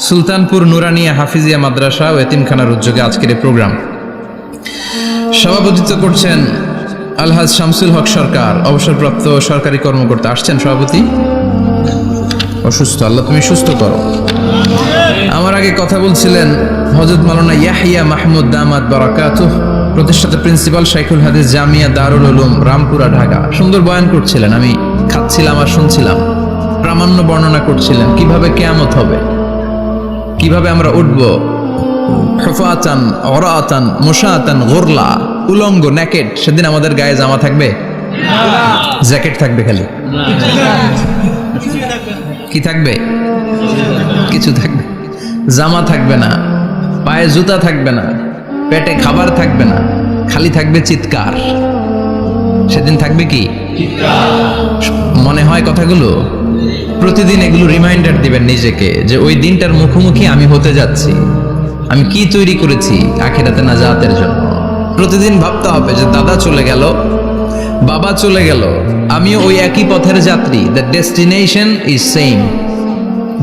সুলতানপুর নুরানিয়া হাফিজিয়া মাদ্রাসা ও এতিমখানার উদ্যোগে আজকের এই প্রোগ্রাম সভাপতিত্ব করছেন আলহাজ শামসুল হক সরকার, অবসরপ্রাপ্ত সরকারি কর্মকর্তা। আসছেন সভাপতি? অসুস্থ, আল্লাহ তুমি সুস্থ করো। আমার আগে কথা বলছিলেন হযরত মাওলানা ইয়াহিয়া মাহমুদ দামাত বারাকাতুহু, প্রতিষ্ঠাতা প্রিন্সিপাল শাইখুল হাদিস জামিয়া দারুল উলুম রামপুরা ঢাকা। সুন্দর বয়ান করছিলেন, আমি খাচ্ছিলাম আর শুনছিলাম। প্রামাণ্য বর্ণনা করছিলেন কিভাবে কিয়ামত হবে, কিভাবে আমরা উঠব হুফাতান ওরাতান মুশাতান গুরলা, উলঙ্গ নেকেড। সেদিন আমাদের গায়ে জামা থাকবে? জ্যাকেট থাকবে খালি। কি থাকবে? কিছু থাকবে, জামা থাকবে না, পায়ে জুতা থাকবে না, পেটে খাবার থাকবে না, খালি থাকবে চিৎকার। সেদিন থাকবে কি? মনে হয় কথাগুলো প্রতিদিন এগুলো রিমাইন্ডার দিবেন নিজেকে যে ওই দিনটার মুখোমুখি আমি হতে যাচ্ছি। আমি কি তৈরি করেছি আখিরাতে নাজাতের জন্য। প্রতিদিন ভাবতে হবে যে দাদা চলে গেল, বাবা চলে গেল, আমিও ওই একই পথের যাত্রী। দ্য ডেস্টিনেশন ইজ সেম,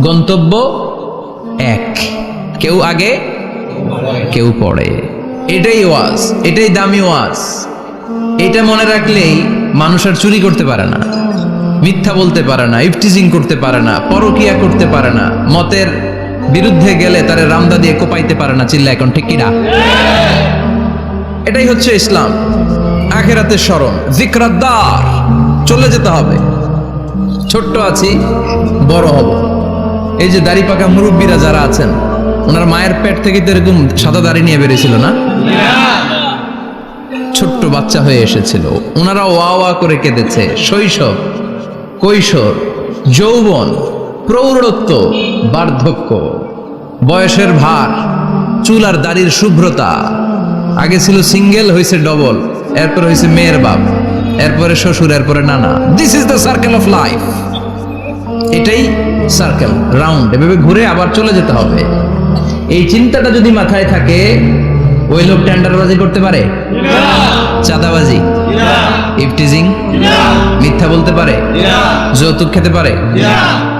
গন্তব্য এক, কেউ আগে কেউ পরে। এটাই ওয়াজ, এটাই দামি ওয়াজ। এটা মনে রাখলেই মানুষ আর চুরি করতে পারে না, মিথ্যা বলতে পারে না, ইফটিজিং করতে পারে না, পরকিয়া করতে পারে না, মতের বিরুদ্ধে গেলে তারে রামদা দিয়ে কোপাইতে পারে না। চিল্লা এখন ঠিক কিনা? এটাই হচ্ছে ইসলাম। আখিরাতের স্মরণ, যিকরাদ্দার, চলে যেতে হবে। ছোট্ট আছি, বড় হব। এই যে দাড়ি পাকা মুরব্বীরা যারা আছেন, ওনার মায়ের পেট থেকে তো এরকম সাদা দাড়ি নিয়ে বেরিয়েছিল না? ছোট্ট বাচ্চা হয়ে এসেছিল, ওনারা ওয়া ওয়া করে কেঁদেছে। শৈশব, কৈশোর, যৌবন, প্রৌঢ়ত্ব, বার্ধক্য, বয়সের ভার, চুল আর দাড়ির শুভ্রতা। আগে ছিল সিঙ্গেল, হয়েছে ডবল, এরপরে হয়েছে মেয়ের বাপ, এরপরে শ্বশুর, এরপরে নানা। This is the circle of life. এটাই সার্কেল, রাউন্ড, এভাবে ঘুরে আবার চলে যেতে হবে। এই চিন্তাটা যদি মাথায় থাকে, ওই লোক টেন্ডারবাজি করতে পারে? চাঁদাবাজি, ইফটিজিং, মিথ্যা বলতে পারে? যৌতুক খেতে পারে?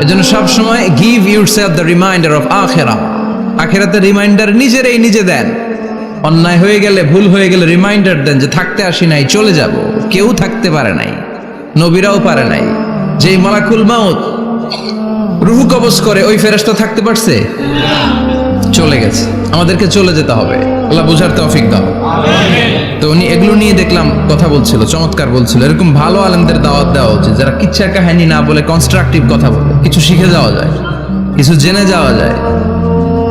এজন্য সবসময় give yourself the reminder of আখিরাহ। আখিরাতের রিমাইন্ডার নিজেরাই নিজে দেন। অন্যায় হয়ে গেলে, ভুল হয়ে গেলে রিমাইন্ডার দেন যে থাকতে আসি নাই, চলে যাব। কেউ থাকতে পারে নাই, নবীরাও পারে নাই। যেই মালাকুল মাউত রুহু কবজ করে, ওই ফেরেশতা থাকতে পারছে? চলে গেছে। আমাদেরকে চলে যেতে হবে। আল্লাহ বুঝার তৌফিক দাও। তো উনি এগুলো নিয়ে দেখলাম কথা বলছিল, চমৎকার বলছিল। এরকম ভালো আলেমদের দাওয়াত দেওয়া উচিত, যারা কিচ্ছা কাহিনী না বলে কনস্ট্রাকটিভ কথা বলে। কিছু শিখে যাওয়া যায়, কিছু জেনে যাওয়া যায়।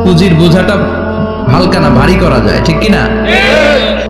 পুঁজির বোঝাটা হালকা না ভারী করা যায়, ঠিক কিনা?